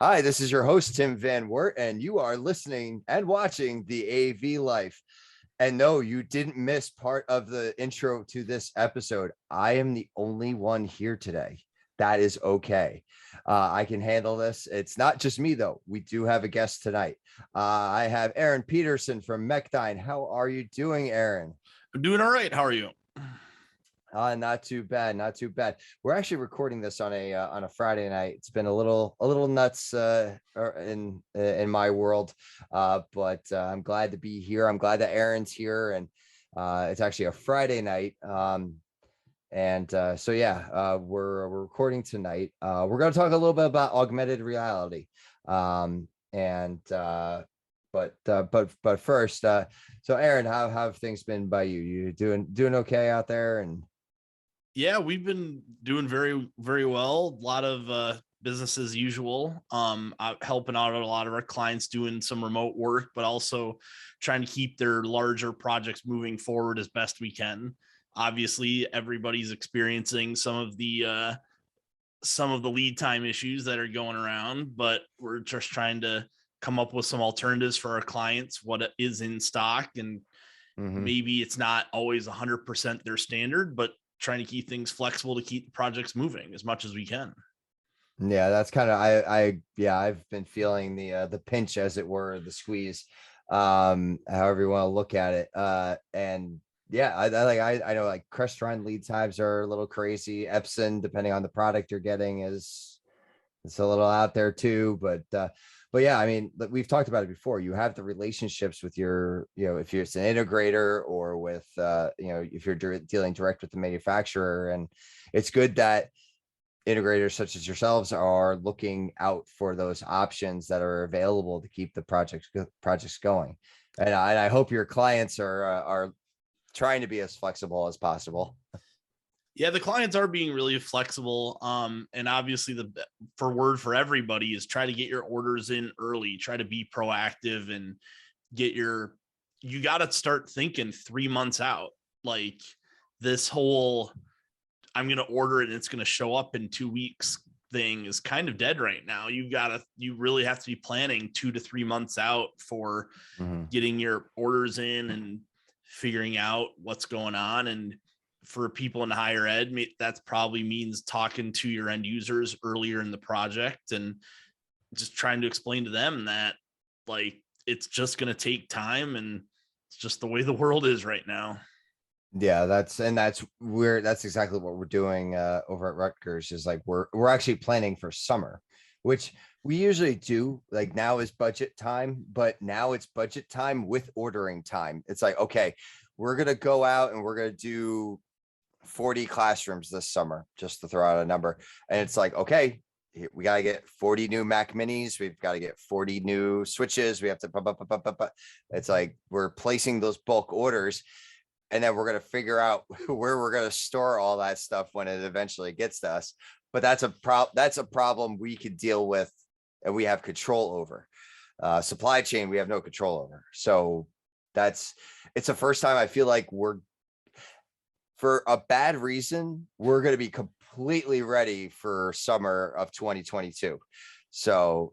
Hi, this is your host, Tim Van Wert, and you are listening and watching the AV Life. And no, you didn't miss part of the intro to this episode. I am the only one here today. That is okay. I can handle this. It's not just me, though. We do have a guest tonight. I have Aaron Peterson from Mechdyne. How are you doing, Aaron? I'm doing all right. How are you? Not too bad, not too bad. We're actually recording this on a Friday night. It's been a little nuts in my world, but I'm glad to be here. I'm glad that Aaron's here, and it's actually a Friday night. We're recording tonight. We're going to talk a little bit about augmented reality, but first, so Aaron, how have things been by you? You doing okay out there? And Yeah, we've been doing very, very well. A lot of business as usual. Helping out a lot of our clients doing some remote work, but also trying to keep their larger projects moving forward as best we can. Obviously, everybody's experiencing some of the lead time issues that are going around, but we're just trying to come up with some alternatives for our clients, what is in stock, and maybe it's not always 100% their standard, but trying to keep things flexible to keep the projects moving as much as we can. Yeah, that's kind of I've been feeling the pinch, as it were, the squeeze, however you want to look at it. And yeah, I know like Crestron lead times are a little crazy. Epson, depending on the product you're getting, it's a little out there too. But yeah, I mean, we've talked about it before. You have the relationships with your, if it's an integrator or with, if you're dealing direct with the manufacturer, and it's good that integrators such as yourselves are looking out for those options that are available to keep the projects going. And I hope your clients are trying to be as flexible as possible. Yeah, the clients are being really flexible. And obviously for everybody is try to get your orders in early, try to be proactive and you got to start thinking 3 months out. Like this whole, I'm going to order it and it's going to show up in 2 weeks thing is kind of dead right now. You really have to be planning 2 to 3 months out for getting your orders in and figuring out what's going on. And for people in higher ed, that's probably means talking to your end users earlier in the project and just trying to explain to them that like it's just going to take time and it's just the way the world is right now. Yeah, that's exactly what we're doing over at Rutgers. Is like we're actually planning for summer, which we usually do. Like now is budget time, but now it's budget time with ordering time. It's like, okay, we're gonna go out and we're gonna do 40 classrooms this summer, just to throw out a number. And it's like, okay, we got to get 40 new Mac minis. We've got to get 40 new switches. We have to, it's like we're placing those bulk orders, and then we're going to figure out where we're going to store all that stuff when it eventually gets to us. But that's a problem we could deal with and we have control over. Supply chain, we have no control over. So it's the first time I feel like for a bad reason, we're going to be completely ready for summer of 2022. So,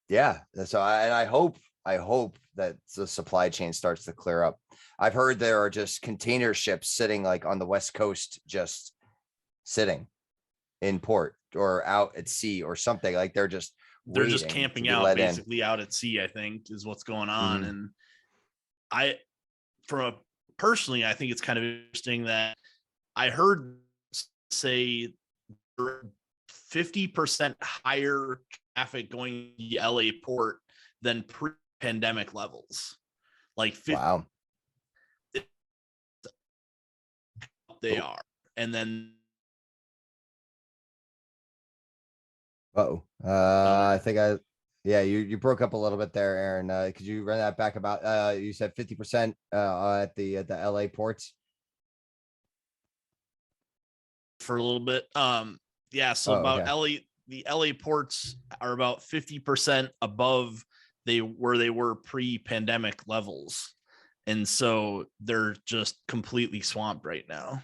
yeah. So I hope that the supply chain starts to clear up. I've heard there are just container ships sitting like on the West Coast, just sitting in port or out at sea or something. Like they're just camping out basically out at sea, I think is what's going on. And personally, I think it's kind of interesting that I heard say 50% higher traffic going to the LA port than pre-pandemic levels. Like 50, wow. They are. And then I think you broke up a little bit there, Aaron. Could you run that back about you said 50% at the LA ports for a little bit. The LA ports are about 50% above where they were pre-pandemic levels. And so they're just completely swamped right now.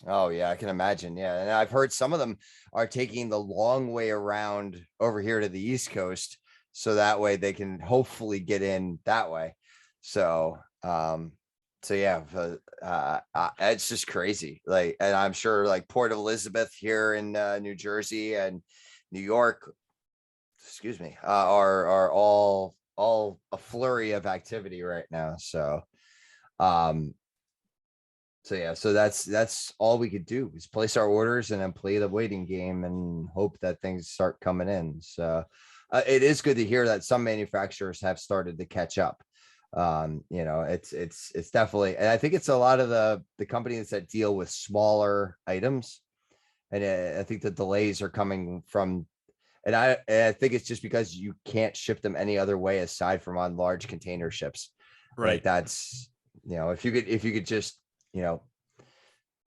Oh yeah, I can imagine. Yeah, and I've heard some of them are taking the long way around over here to the East Coast, so that way they can hopefully get in that way. So, so yeah, it's just crazy. Like, and I'm sure like Port Elizabeth here in New Jersey and New York, excuse me, are all a flurry of activity right now. Um, so yeah, so that's all we could do is place our orders and then play the waiting game and hope that things start coming in. So it is good to hear that some manufacturers have started to catch up. You know, it's definitely, and I think it's a lot of the companies that deal with smaller items, and I think the delays are coming from, and I think it's just because you can't ship them any other way aside from on large container ships. Like Right. that's, you know, if you could just, you know,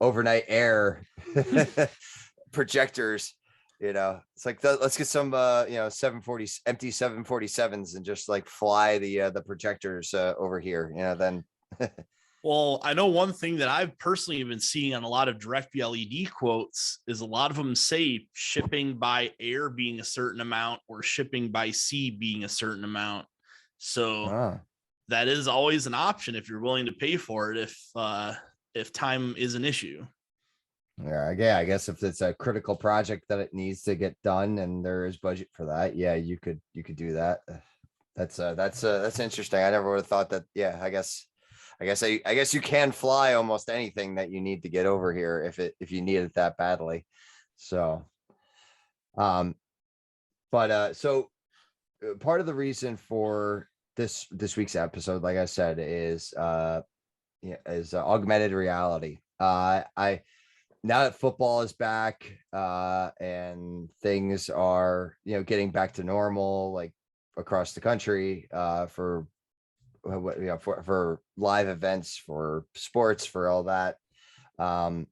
overnight air projectors, you know, it's like let's get some you know, 740 empty 747s and just like fly the projectors over here, you know, then Well, I know one thing that I've personally been seeing on a lot of direct LED quotes is a lot of them say shipping by air being a certain amount or shipping by sea being a certain amount. So oh, that is always an option if you're willing to pay for it if time is an issue. yeah, I guess if it's a critical project that it needs to get done and there is budget for that, yeah, you could do that. That's interesting. I never would have thought that. Yeah, I guess you can fly almost anything that you need to get over here if you need it that badly. So, um, but part of the reason for this week's episode, like I said, is yeah, is augmented reality. I Now that football is back, and things are, you know, getting back to normal, like across the country, for you know, for live events, for sports, for all that. Um,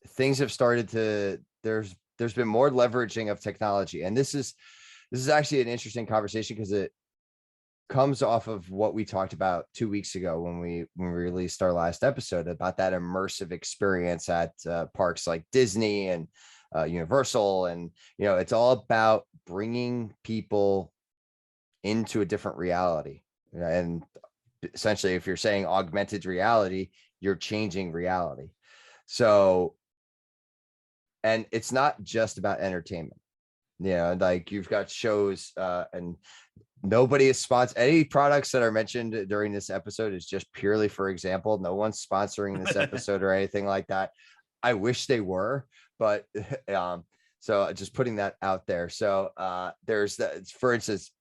Things have started to there's been more leveraging of technology, and this is actually an interesting conversation because it comes off of what we talked about 2 weeks ago when we released our last episode about that immersive experience at parks like Disney and Universal, and you know, it's all about bringing people into a different reality. And essentially, if you're saying augmented reality, you're changing reality. So, and it's not just about entertainment. You know, like you've got shows, and nobody is sponsored. Any products that are mentioned during this episode is just purely for example. No one's sponsoring this episode or anything like that. I wish they were, but so just putting that out there. So there's that, for instance,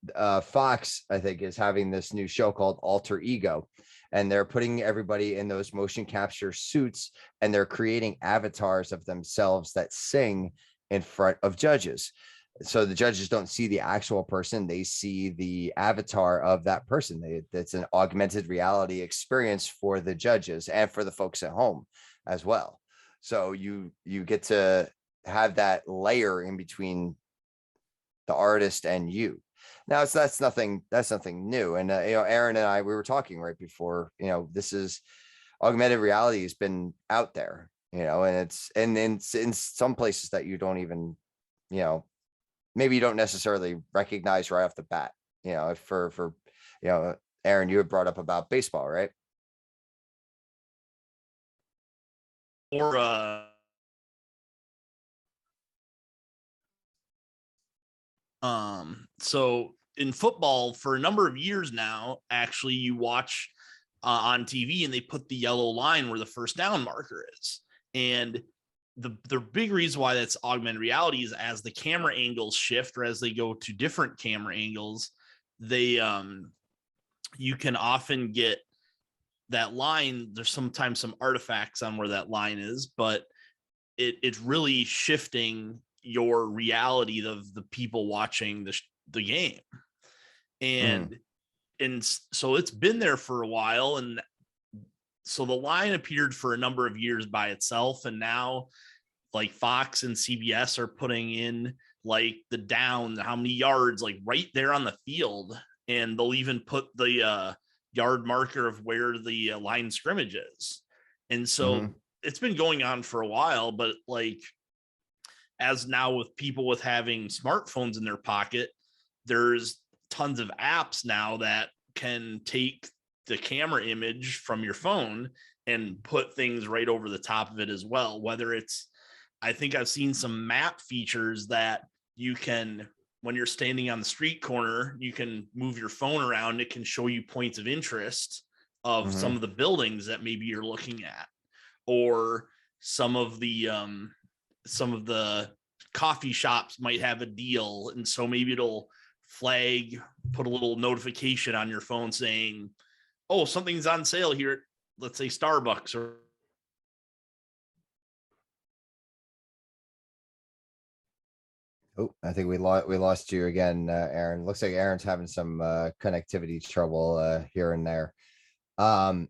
Fox, I think, is having this new show called Alter Ego, and they're putting everybody in those motion capture suits and they're creating avatars of themselves that sing in front of judges. So the judges don't see the actual person, they see the avatar of that person. It's an augmented reality experience for the judges and for the folks at home as well. So you get to have that layer in between the artist and you. Now that's nothing new. And you know, Aaron and I, we were talking right before, you know, this is augmented reality has been out there, you know, and it's and in some places that you don't even, you know, maybe you don't necessarily recognize right off the bat. You know, if for you know, Aaron, you had brought up about baseball, right? Or so in football for a number of years now, actually you watch on TV and they put the yellow line where the first down marker is. And the big reason why that's augmented reality is as the camera angles shift or as they go to different camera angles, they you can often get that line. There's sometimes some artifacts on where that line is, but it's really shifting your reality of the people watching the game. Mhm. And so it's been there for a while, and so the line appeared for a number of years by itself, and now like Fox and CBS are putting in like the down, how many yards, like right there on the field, and they'll even put the yard marker of where the line scrimmage is. And so Mhm. it's been going on for a while, but like, as now with people with having smartphones in their pocket, there's tons of apps now that can take the camera image from your phone and put things right over the top of it as well. Whether it's, I think I've seen some map features that you can, when you're standing on the street corner, you can move your phone around. It can show you points of interest of some Mhm. of the buildings that maybe you're looking at, or some of the coffee shops might have a deal, and so maybe it'll flag, put a little notification on your phone saying, oh, something's on sale here at, let's say, Starbucks. Or Oh, I think we lost you again, Aaron. Looks like Aaron's having some connectivity trouble here and there. Um,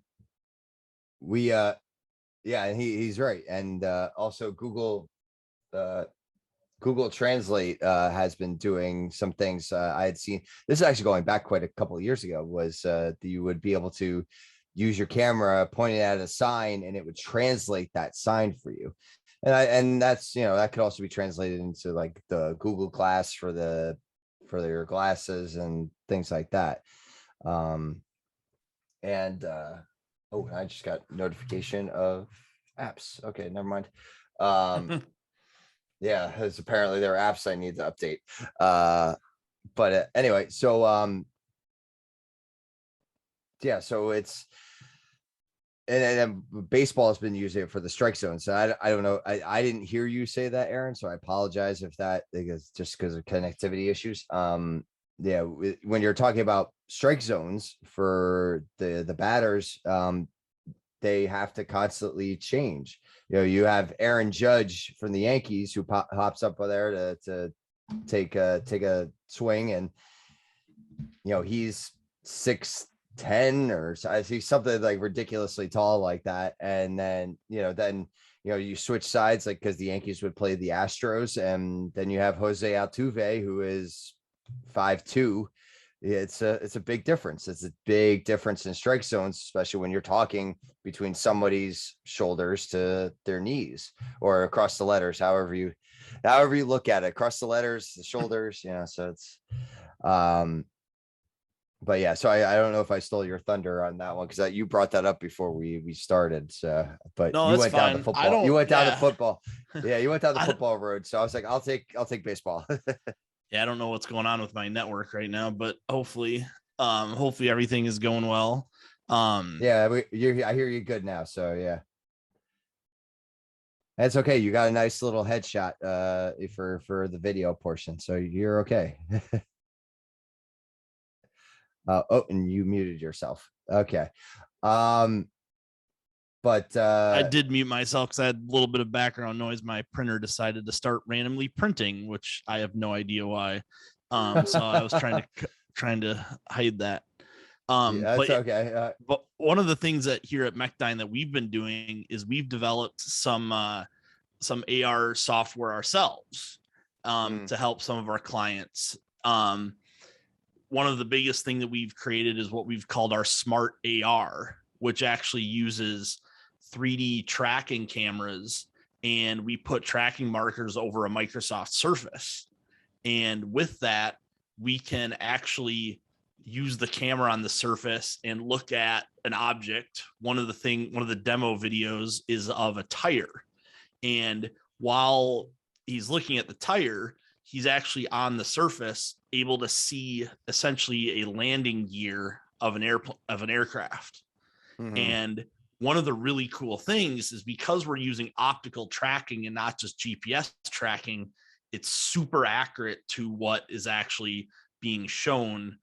we yeah, and he's right. And also uh Google Translate has been doing some things. I had seen this is actually going back quite a couple of years ago, was that you would be able to use your camera pointing at a sign and it would translate that sign for you. And that's, that could also be translated into like the Google Glass for your glasses and things like that. Um and oh, I just got notification of apps. Okay, never mind. Um yeah, because apparently there are apps I need to update. But anyway, so yeah, so it's and baseball has been using it for the strike zone. So I don't know. I didn't hear you say that, Aaron. So I apologize if that is just because of connectivity issues. Yeah, when you're talking about strike zones for the batters, they have to constantly change. You have Aaron Judge from the Yankees who hops up there to take a swing, and he's 6'10" or I see something like ridiculously tall like that. And then you switch sides, like, because the Yankees would play the Astros, and then you have Jose Altuve, who is 5'2". It's a big difference. It's a big difference in strike zones, especially when you're talking between somebody's shoulders to their knees, or across the letters, however you look at it, across the letters, the shoulders, so it's but yeah, so I don't know if I stole your thunder on that one, because you brought that up before we started. So, but no, you that's went down the fine. I football. You don't. went down the Yeah, football. Yeah, you went down the I football road. So I was like, I'll take baseball. yeah, I don't know what's going on with my network right now, but hopefully everything is going well. Yeah, I hear you good now. So yeah, that's okay. You got a nice little headshot for the video portion, so you're okay. Oh, and you muted yourself. Okay. Um, but I did mute myself because I had a little bit of background noise. My printer decided to start randomly printing, which I have no idea why. So I was trying to hide that. Yeah, that's But okay. one of the things that here at Mechdyne that we've been doing is we've developed some AR software ourselves Mm, to help some of our clients. One of the biggest thing that we've created is what we've called our smart AR, which actually uses 3D tracking cameras, and we put tracking markers over a Microsoft Surface. And with that, we can actually use the camera on the surface and look at an object. One of the demo videos is of a tire. And while he's looking at the tire, he's actually on the surface able to see essentially a landing gear of an aircraft. mhm. And one of the really cool things is, because we're using optical tracking and not just GPS tracking, it's super accurate to what is actually being shown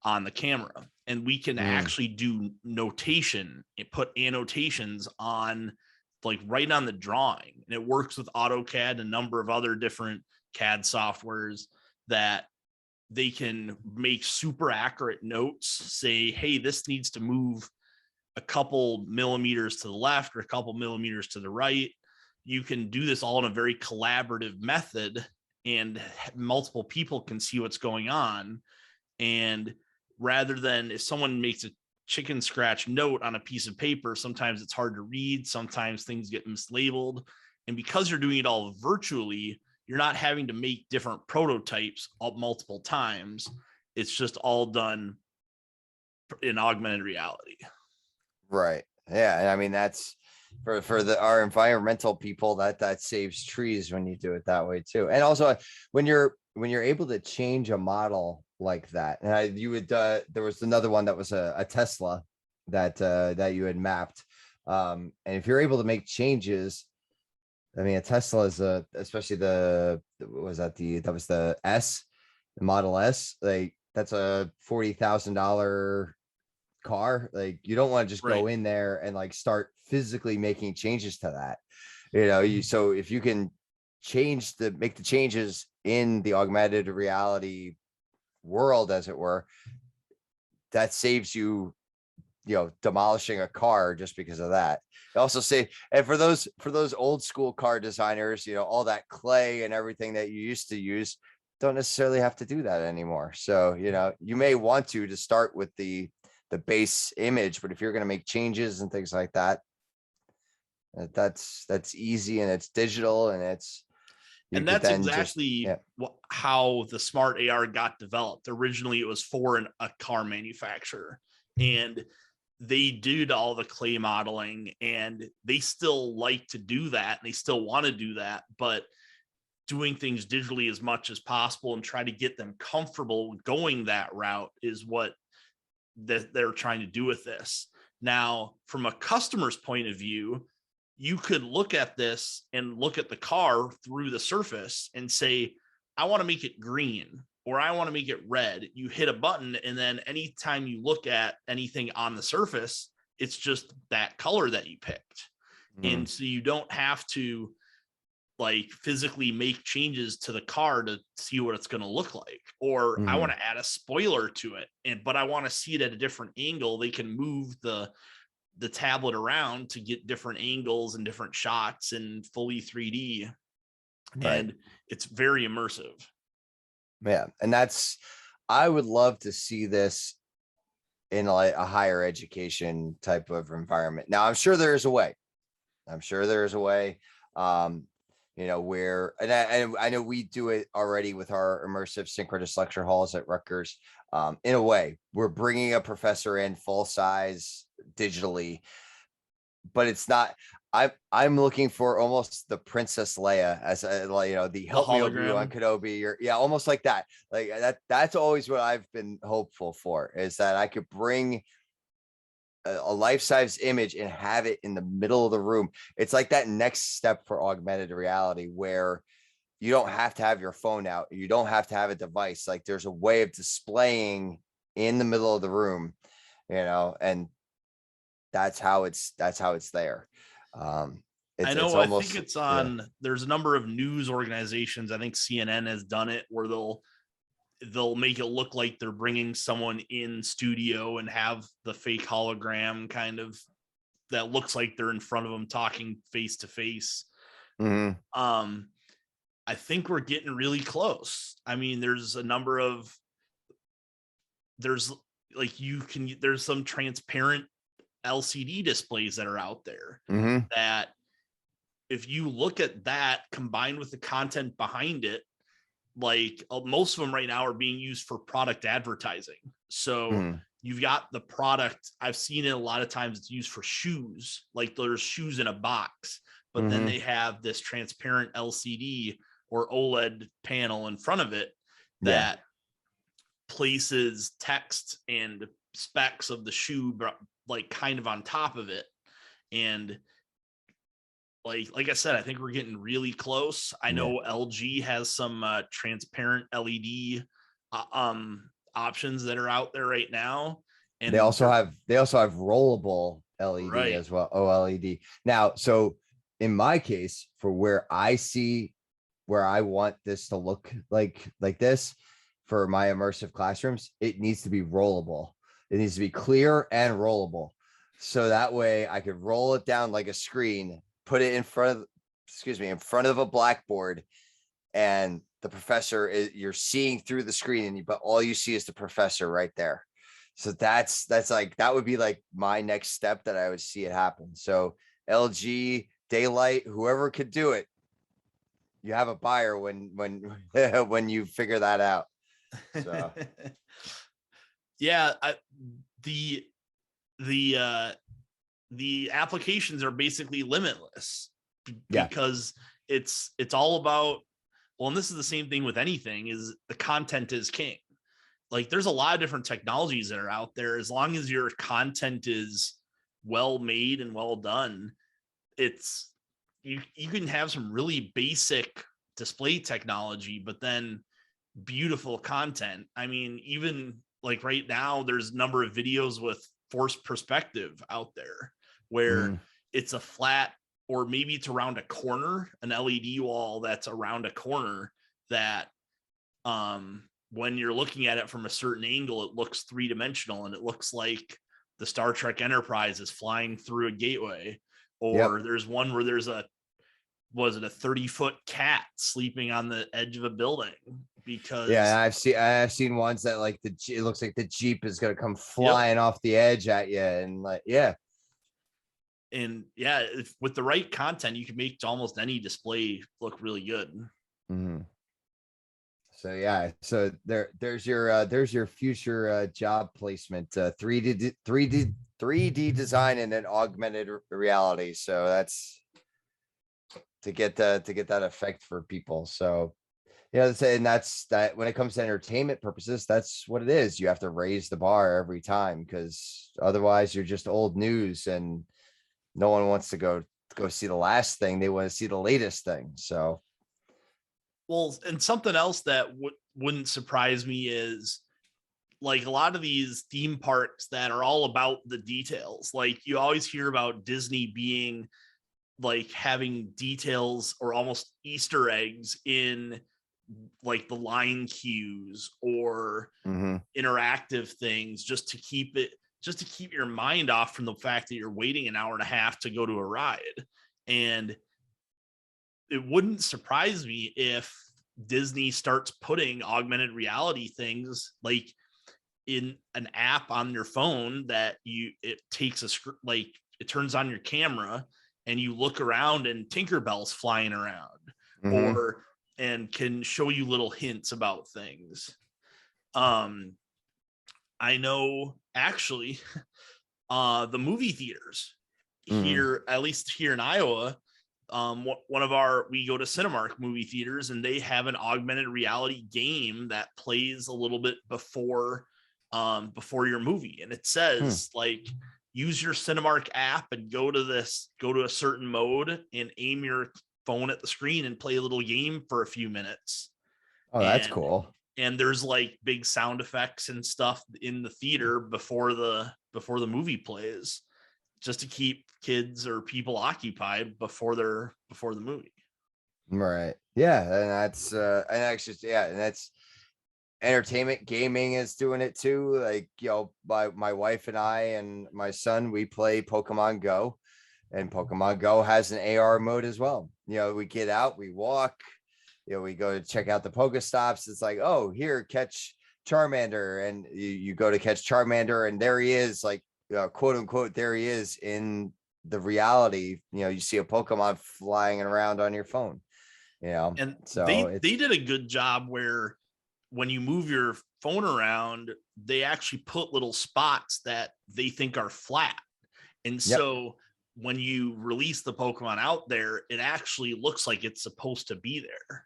on the camera. And we can Mm. actually do notation and put annotations on, like, right on the drawing. And it works with AutoCAD and a number of other different CAD softwares that they can make super accurate notes, say, hey, this needs to move a couple millimeters to the left or a couple millimeters to the right. You can do this all in a very collaborative method, and multiple people can see what's going on. And rather than, if someone makes a chicken scratch note on a piece of paper. Sometimes it's hard to read. Sometimes things get mislabeled. And because you're doing it all virtually, you're not having to make different prototypes multiple times. It's just all done in augmented reality. Right. Yeah. And I mean, that's for our environmental people, that saves trees when you do it that way too. And also when you're able to change a model like that, and you would there was another one that was a Tesla that you had mapped. And if you're able to make changes, I mean, a Tesla is especially that was the S, the Model S, like that's a $40,000 car. Like you don't want to just go in there and like start physically making changes to that. So if you can make the changes in the augmented reality world, as it were, that saves you demolishing a car just because of that. Also say, and for those old school car designers, all that clay and everything that you used to use, don't necessarily have to do that anymore. So you may want to start with the base image, but if you're going to make changes and things like that, that's easy, and it's digital, and and that's exactly how the smart AR got developed. Originally, it was for a car manufacturer, and they did all the clay modeling, and they still like to do that, and they still want to do that, but doing things digitally as much as possible and try to get them comfortable going that route is what they're trying to do with this. Now, from a customer's point of view, you could look at this and look at the car through the surface and say, I want to make it green, or I want to make it red. You hit a button, and then anytime you look at anything on the surface, it's just that color that you picked. And so you don't have to like physically make changes to the car to see what it's going to look like. Or I want to add a spoiler to it, but I want to see it at a different angle. They can move the tablet around to get different angles and different shots and fully 3D. And it's very immersive. Yeah. And I would love to see this in like a higher education type of environment. Now, I'm sure there's a way. Where, and I know we do it already with our immersive synchronous lecture halls at Rutgers. In a way, we're bringing a professor in full size digitally, but it's not. I'm looking for almost the Princess Leia as the help me Obi-Wan Kenobi, or almost like that. Like that's always what I've been hopeful for, is that I could bring a life-size image and have it in the middle of the room. It's like that next step for augmented reality, where you don't have to have your phone out, you don't have to have a device. Like there's a way of displaying in the middle of the room, and that's how it's there. I know. I think it's on. There's a number of news organizations. I think CNN has done it, where they'll make it look like they're bringing someone in studio and have the fake hologram kind of that looks like they're in front of them talking face to face. I think we're getting really close. I mean, there's some transparent LCD displays that are out there that if you look at that combined with the content behind it, like most of them right now are being used for product advertising. So you've got the product. I've seen it a lot of times. It's used for shoes. Like there's shoes in a box, but then they have this transparent LCD or OLED panel in front of it that places text and specs of the shoe, like kind of on top of it. And like I said, I think we're getting really close. I know LG has some transparent LED options that are out there right now, and they also have rollable LED as well, OLED. Now, so in my case, for where I want this to look like this for my immersive classrooms, it needs to be rollable. It needs to be clear and rollable, so that way I could roll it down like a screen, put it in front of a blackboard, and the professor you're seeing through the screen, but all you see is the professor right there. So that's like, that would be like my next step that I would see it happen. So LG, Daylight, whoever could do it, you have a buyer when when you figure that out. So Yeah, the the uh the applications are basically limitless yeah. because it's all about, well, and this is the same thing with anything, is the content is king. Like there's a lot of different technologies that are out there. As long as your content is well made and well done, it's you can have some really basic display technology, but then beautiful content. I mean, even like right now, there's a number of videos with forced perspective out there where Mhm. it's a flat, or maybe it's around a corner, an LED wall that's around a corner that when you're looking at it from a certain angle, it looks three-dimensional and it looks like the Star Trek Enterprise is flying through a gateway. Yep. Or there's one where there's a, was it a 30-foot cat sleeping on the edge of a building Yeah, because, I've seen ones that like it looks like the Jeep is gonna come yep. flying off the edge at you, and like, yeah. And yeah, with the right content, you can make almost any display look really good. Mhm. So yeah, so there's your future job placement, 3D design and then augmented reality. So that's to get that effect for people. So yeah, and that's that. When it comes to entertainment purposes, that's what it is. You have to raise the bar every time, because otherwise you're just old news, and no one wants to go see the last thing. They want to see the latest thing. So Well, and something else that wouldn't surprise me is like a lot of these theme parks that are all about the details. Like you always hear about Disney being like having details or almost Easter eggs in like the line cues or mhm. interactive things, just to keep your mind off from the fact that you're waiting an hour and a half to go to a ride. And it wouldn't surprise me if Disney starts putting augmented reality things like in an app on your phone that it takes like it turns on your camera and you look around and Tinkerbell's flying around, Mhm. or and can show you little hints about things. Um, I know actually, the movie theaters Mhm. here, at least here in Iowa, one of our, we go to Cinemark movie theaters and they have an augmented reality game that plays a little bit before your movie, and it Hmm. says like use your Cinemark app and go to a certain mode and aim your phone at the screen and play a little game for a few minutes. Oh, that's and cool. and there's like big sound effects and stuff in the theater before the movie plays, just to keep kids or people occupied before the movie. Right. Yeah, and and actually, yeah, and that's entertainment. Gaming is doing it too. Like, my wife and I and my son, we play Pokemon Go, and Pokemon Go has an AR mode as well. We get out, we walk, we go to check out the Pokestops. It's like, oh, here, catch Charmander, and you go to catch Charmander, and there he is, like, quote unquote, there he is in the reality. You see a Pokemon flying around on your phone. And So they it's, did a good job where when you move your phone around, they actually put little spots that they think are flat. And yep. so when you release the Pokemon out there, it actually looks like it's supposed to be there.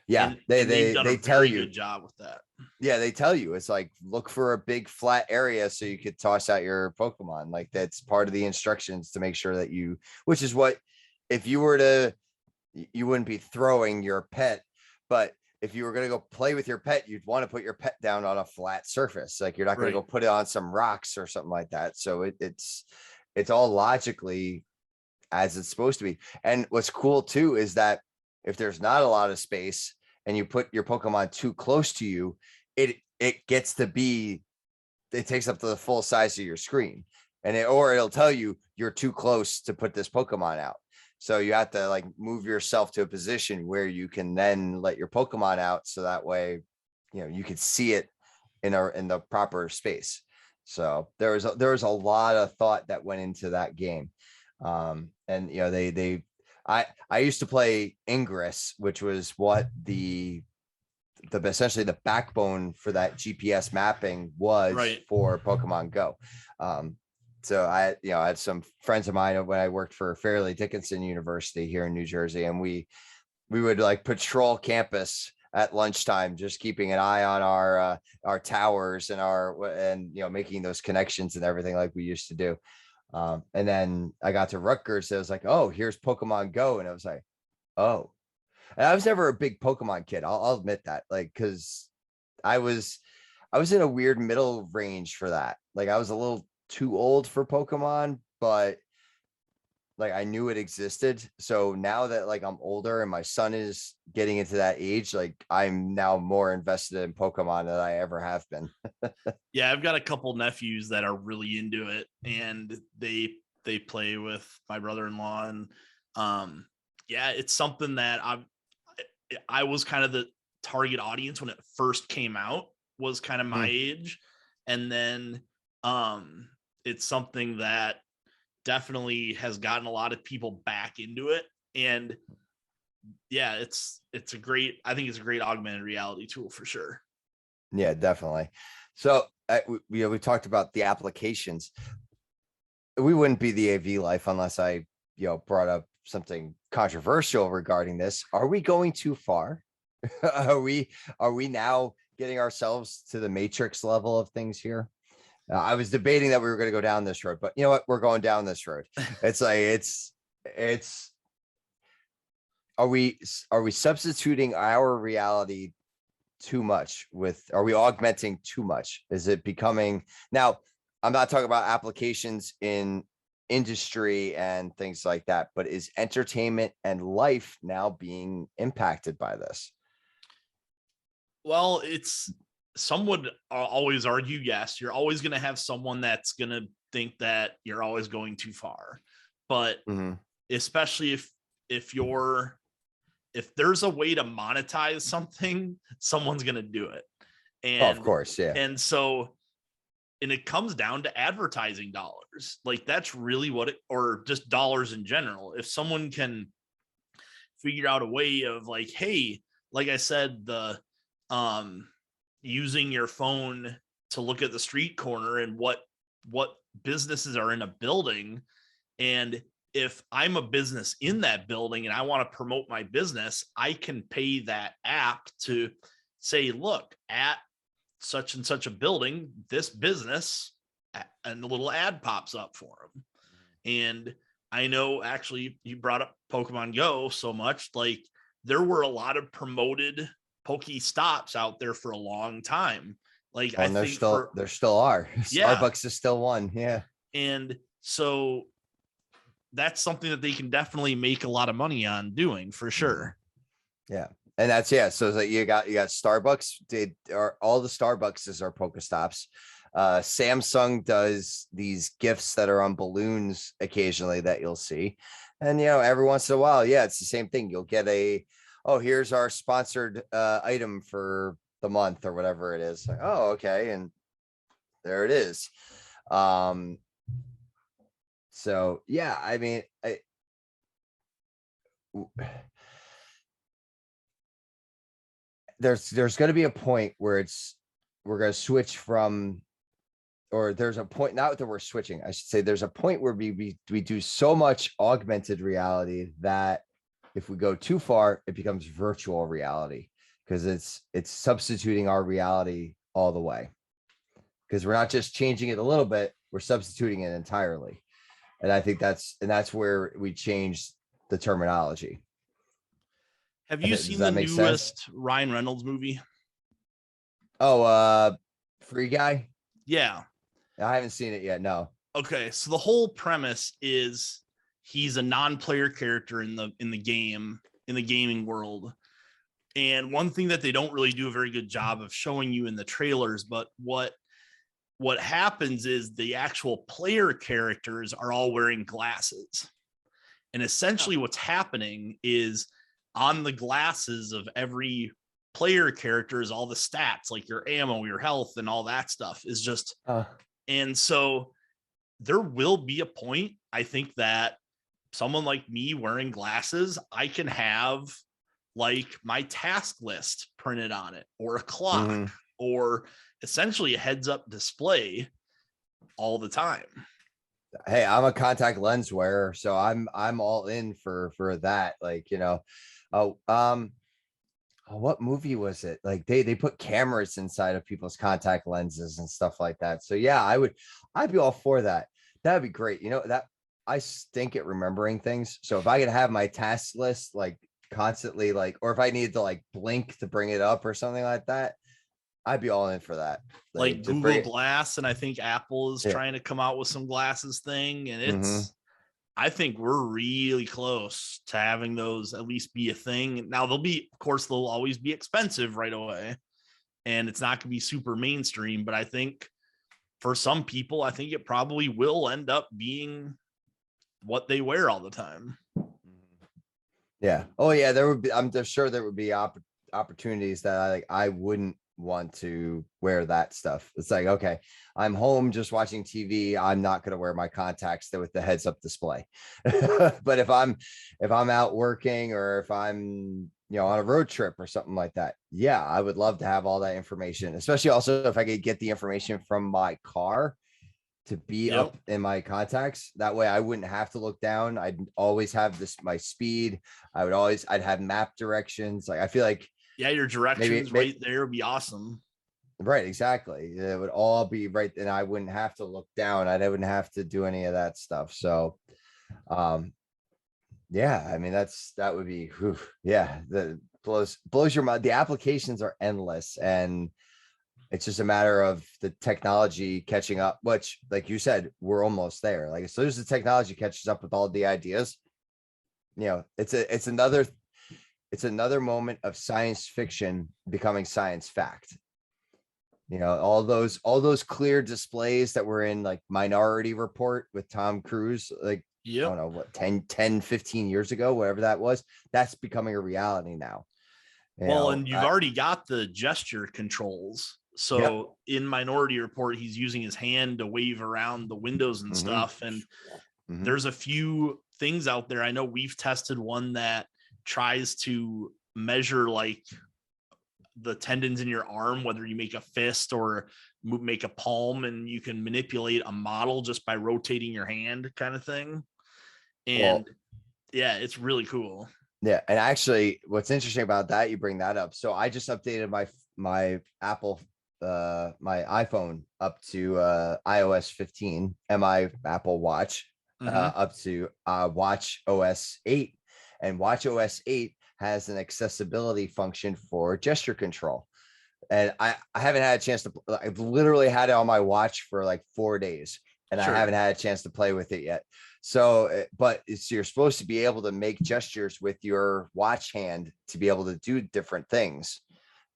Yeah, And they've done a they tell very you. good job with that. Yeah, they tell you, it's like, look for a big flat area so you could toss out your Pokemon. Like, that's part of the instructions to make sure that which is what, if you were to, you wouldn't be throwing your pet, but if you were going to go play with your pet, you'd want to put your pet down on a flat surface. Like, you're not going to Right. go put it on some rocks or something like that. So it's all logically as it's supposed to be. And what's cool too is that if there's not a lot of space and you put your Pokemon too close to you, it gets to be, it takes up to the full size of your screen, and or it'll tell you you're too close to put this Pokemon out. So you have to like move yourself to a position where you can then let your Pokemon out, so that way you can see it in the proper space. So there was a lot of thought that went into that game. And you know, I used to play Ingress, which was what the essentially the backbone for that GPS mapping was Right. for Pokemon Go. So I had some friends of mine when I worked for Fairleigh Dickinson University here in New Jersey, and we would like patrol campus at lunchtime, just keeping an eye on our towers and making those connections and everything like we used to do. And then I got to Rutgers. So I was like, oh, here's Pokemon Go, and I was like, oh. And I was never a big Pokemon kid. I'll admit that, like, because I was in a weird middle range for that. Like, I was a little too old for Pokemon, but like I knew it existed. So now that like I'm older and my son is getting into that age, like I'm now more invested in Pokemon than I ever have been. Yeah, I've got a couple nephews that are really into it, and they play with my brother-in-law, and yeah, it's something that I was kind of the target audience when it first came out, was kind of my age. And then it's something that definitely has gotten a lot of people back into it. And yeah, I think it's a great augmented reality tool for sure. Yeah, definitely. So we talked about the applications. We wouldn't be the AV life unless I brought up something controversial regarding this. Are we going too far? are we now getting ourselves to the Matrix level of things here? I was debating that we were going to go down this road, but you know what? We're going down this road. It's like it's. Are we substituting our reality too much are we augmenting too much? Is it becoming now? I'm not talking about applications in industry and things like that, but is entertainment and life now being impacted by this? Well, some would always argue, yes, you're always going to have someone that's going to think that you're always going too far. But especially if there's a way to monetize something, someone's going to do it. And of course, yeah. And so, and it comes down to advertising dollars. Like that's really or just dollars in general. If someone can figure out a way of like, hey, like I said, the using your phone to look at the street corner and what businesses are in a building, and if I'm a business in that building and I want to promote my business, I can pay that app to say, look, at such and such a building, this business, and a little ad pops up for them. And I know actually you brought up Pokemon Go so much, like there were a lot of promoted Poke Stops out there for a long time. Like I think there still are. Yeah. Starbucks is still one. Yeah. And so that's something that they can definitely make a lot of money on doing for sure. Yeah. And that's, yeah. So it's like you got Starbucks, all the Starbucks are Pokestops. Samsung does these gifts that are on balloons occasionally that you'll see. And, every once in a while, yeah, it's the same thing. You'll get here's our sponsored item for the month or whatever it is. Like, oh, okay. And there it is. So yeah, I mean, there's going to be a point where we're going to switch from, or there's a point, not that we're switching, I should say, there's a point where we do so much augmented reality that if we go too far, it becomes virtual reality, because it's substituting our reality all the way, because we're not just changing it a little bit, we're substituting it entirely. And I think that's where we change the terminology. Have you seen the newest Ryan Reynolds movie? Oh, Free Guy? Yeah. I haven't seen it yet. No. Okay. So the whole premise is he's a non-player character in the gaming world. And one thing that they don't really do a very good job of showing you in the trailers, but what happens is the actual player characters are all wearing glasses. And essentially what's happening is on the glasses of every player character is all the stats, like your ammo, your health, and all that stuff is just And so there will be a point, I think, that someone like me wearing glasses, I can have like my task list printed on it, or a clock, Mm-hmm. or essentially a heads up display all the time. Hey, I'm a contact lens wearer, so I'm all in for that. Like, oh, what movie was it? Like they put cameras inside of people's contact lenses and stuff like that. So yeah, I'd be all for that. That'd be great. That I stink at remembering things. So if I could have my task list like constantly, like, or if I needed to like blink to bring it up or something like that, I'd be all in for that. Like To bring Google it. Glass, and I think Apple is Yeah. trying to come out with some glasses thing, and Mm-hmm. I think we're really close to having those at least be a thing. Now they'll always be expensive right away, and it's not going to be super mainstream, but I think for some people, I think it probably will end up being what they wear all the time. Yeah. Oh yeah, there would be. I'm just sure there would be opportunities that I wouldn't want to wear that stuff. It's like, okay, I'm home just watching TV. I'm not going to wear my contacts with the heads up display. But if I'm out working, or if I'm on a road trip or something like that, yeah, I would love to have all that information, especially also if I could get the information from my car to be Yep. up in my contacts. That way I wouldn't have to look down. I'd always have my speed. I'd have map directions. Like, I feel like Yeah, your directions maybe right there would be awesome. right, exactly. It would all be right, and I wouldn't have to look down. I wouldn't have to do any of that stuff. So yeah, I mean that would be whew, yeah, the blows your mind. The applications are endless, and it's just a matter of the technology catching up, which, like you said, we're almost there. Like, as soon as the technology catches up with all the ideas, it's another moment of science fiction becoming science fact. All those clear displays that were in like Minority Report with Tom Cruise, like, I don't Yep. know, what, 15 years ago, whatever that was, that's becoming a reality now. Well, and you've already got the gesture controls. Yep. So in Minority Report, he's using his hand to wave around the windows and Mm-hmm. stuff. And Mm-hmm. there's a few things out there. I know we've tested one that tries to measure like the tendons in your arm, whether you make a fist or make a palm, and you can manipulate a model just by rotating your hand, kind of thing. And Well, yeah, it's really cool. yeah, and actually, what's interesting about that, you bring that up. So I just updated my Apple, my iPhone up to iOS 15, and my Apple Watch up to Watch OS 8, and Watch OS 8 has an accessibility function for gesture control. And I haven't had a chance to. I've literally had it on my watch for like 4 days, and I Sure. haven't had a chance to play with it yet. So, but you're supposed to be able to make gestures with your watch hand to be able to do different things.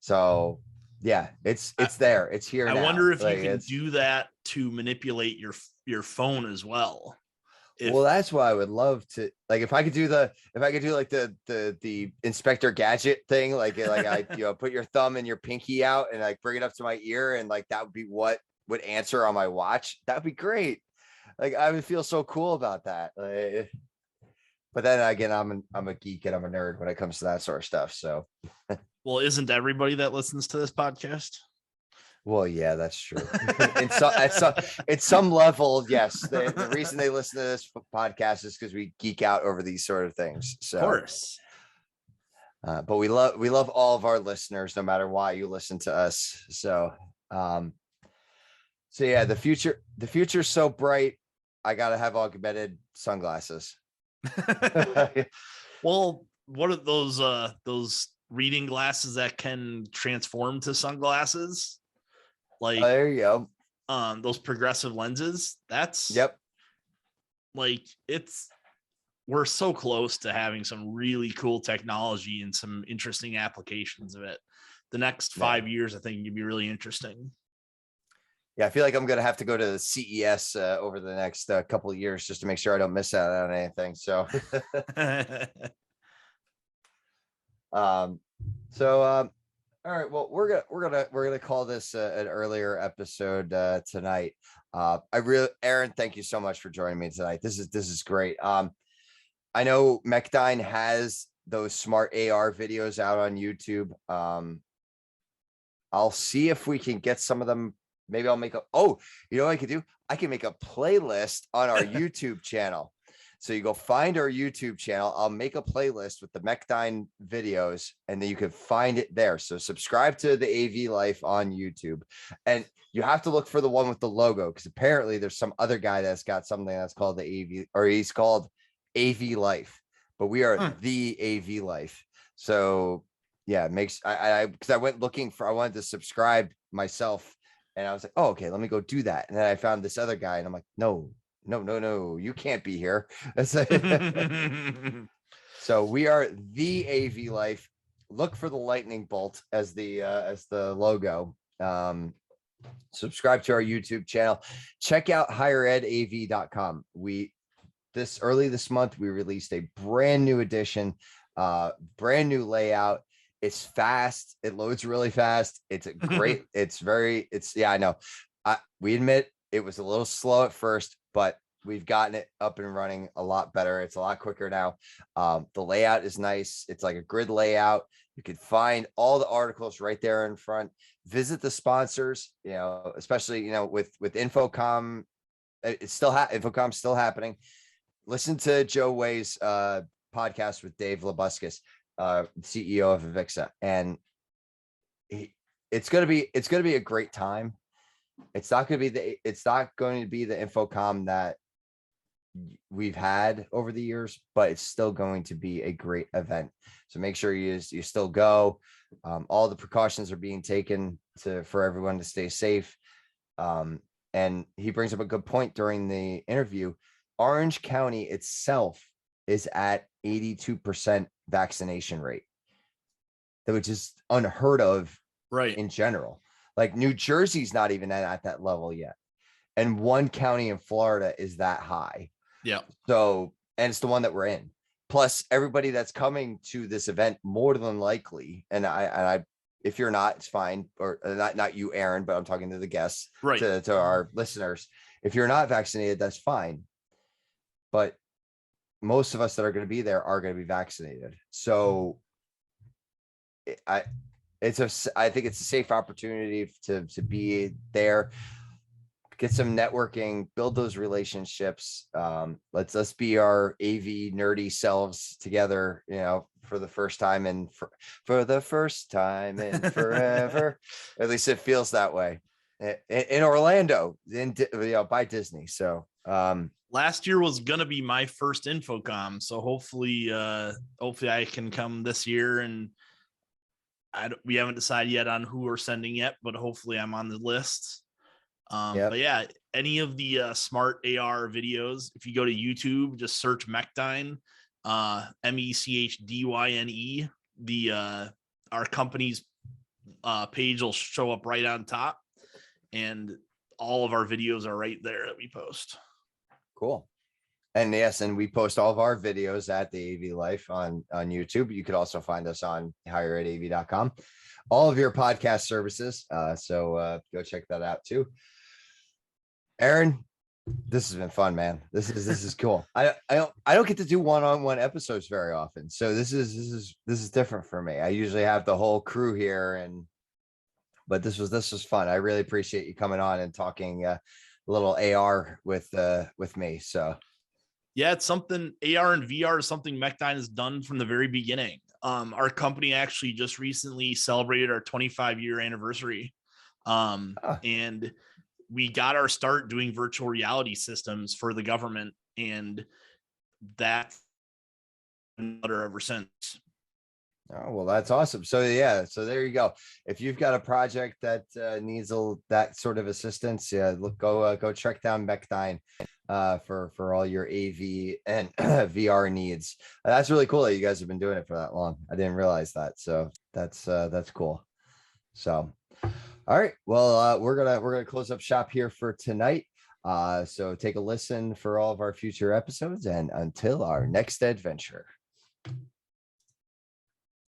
So, yeah, it's there. It's here I now. wonder if Like, you can do that to manipulate your phone as well. Well, that's why I would love to. Like, if I could do like the Inspector Gadget thing, like I put your thumb and your pinky out and like bring it up to my ear, and like that would be what would answer on my watch. That would be great. Like, I would feel so cool about that. But then again, I'm a geek and I'm a nerd when it comes to that sort of stuff. So, Well, isn't everybody that listens to this podcast? well, yeah, that's true. At some level, yes. The reason they listen to this podcast is because we geek out over these sort of things. So, Of course. But we love all of our listeners, no matter why you listen to us. So, so yeah, the future's so bright. I gotta have augmented sunglasses. Well, what are those reading glasses that can transform to sunglasses? Like, There you go. those progressive lenses. That's Yep. like, we're so close to having some really cool technology and some interesting applications of it. The next 5 years, I think, can be really interesting. Yeah, I feel like I'm gonna have to go to the CES over the next couple of years just to make sure I don't miss out on anything. So, all right. Well, we're gonna call this an earlier episode tonight. Aaron, thank you so much for joining me tonight. This is great. I know Mechdyne has those smart AR videos out on YouTube. I'll see if we can get some of them. Maybe I'll make you know what I could do? I can make a playlist on our YouTube channel. So you go find our YouTube channel. I'll make a playlist with the Mechdyne videos, and then you can find it there. So subscribe to the AV Life on YouTube, and you have to look for the one with the logo, because apparently there's some other guy that's got something that's called the AV, or he's called AV Life, but we are the AV Life. So yeah, it makes because I went looking for, I wanted to subscribe myself, and I was like, oh, okay, let me go do that. And then I found this other guy, and I'm like, no, you can't be here. So we are the AV Life. Look for the lightning bolt as the logo. Subscribe to our YouTube channel. Check out higheredav.com. This month we released a brand new edition, brand new layout. It's fast. It loads really fast. It's a great, I know. We admit it was a little slow at first, but we've gotten it up and running a lot better. It's a lot quicker now. The layout is nice. It's like a grid layout. You can find all the articles right there in front. Visit the sponsors, especially, with Infocom. It's still Infocom's still happening. Listen to Joe Way's podcast with Dave Labuscus, CEO of Avixa, and it's going to be a great time. It's not going to be the Infocom that we've had over the years, but it's still going to be a great event. So make sure you still go. All the precautions are being taken for everyone to stay safe. And he brings up a good point during the interview. Orange County itself is at 82% vaccination rate, which is unheard of, right, in general. Like New Jersey's not even at that level yet. And one county in Florida is that high. Yeah. So, and it's the one that we're in. Plus everybody that's coming to this event, more than likely, and I if you're not, it's fine. Or not you, Aaron, but I'm talking to the guests, right, to our listeners. If you're not vaccinated, that's fine. But most of us that are going to be there are going to be vaccinated. So I think it's a safe opportunity to be there, get some networking, build those relationships. Let's be our AV nerdy selves together, for the first time and for the first time in forever. At least it feels that way in Orlando, by Disney. So last year was gonna be my first Infocom, so hopefully I can come this year. And we haven't decided yet on who we're sending yet, but hopefully I'm on the list. But yeah, any of the smart AR videos, if you go to YouTube, just search Mechdyne, Mechdyne. Our company's page will show up right on top, and all of our videos are right there that we post. Cool. And yes, and we post all of our videos at the AV Life on YouTube. You could also find us on higheredav.com, all of your podcast services. So go check that out too. Aaron, this has been fun, man. This is cool. I don't get to do one-on-one episodes very often, so this is different for me. I usually have the whole crew here, but this was fun. I really appreciate you coming on and talking a little AR with me. So yeah, it's something. AR and VR is something Mechdyne has done from the very beginning. Our company actually just recently celebrated our 25-year anniversary, and we got our start doing virtual reality systems for the government, and that's another ever since. Oh, well, that's awesome. So yeah, so there you go. If you've got a project that needs that sort of assistance, go check down Mechdyne for all your AV and VR needs. That's really cool that you guys have been doing it for that long. I didn't realize that. So that's cool. So all right, well, we're gonna close up shop here for tonight. So take a listen for all of our future episodes, and until our next adventure.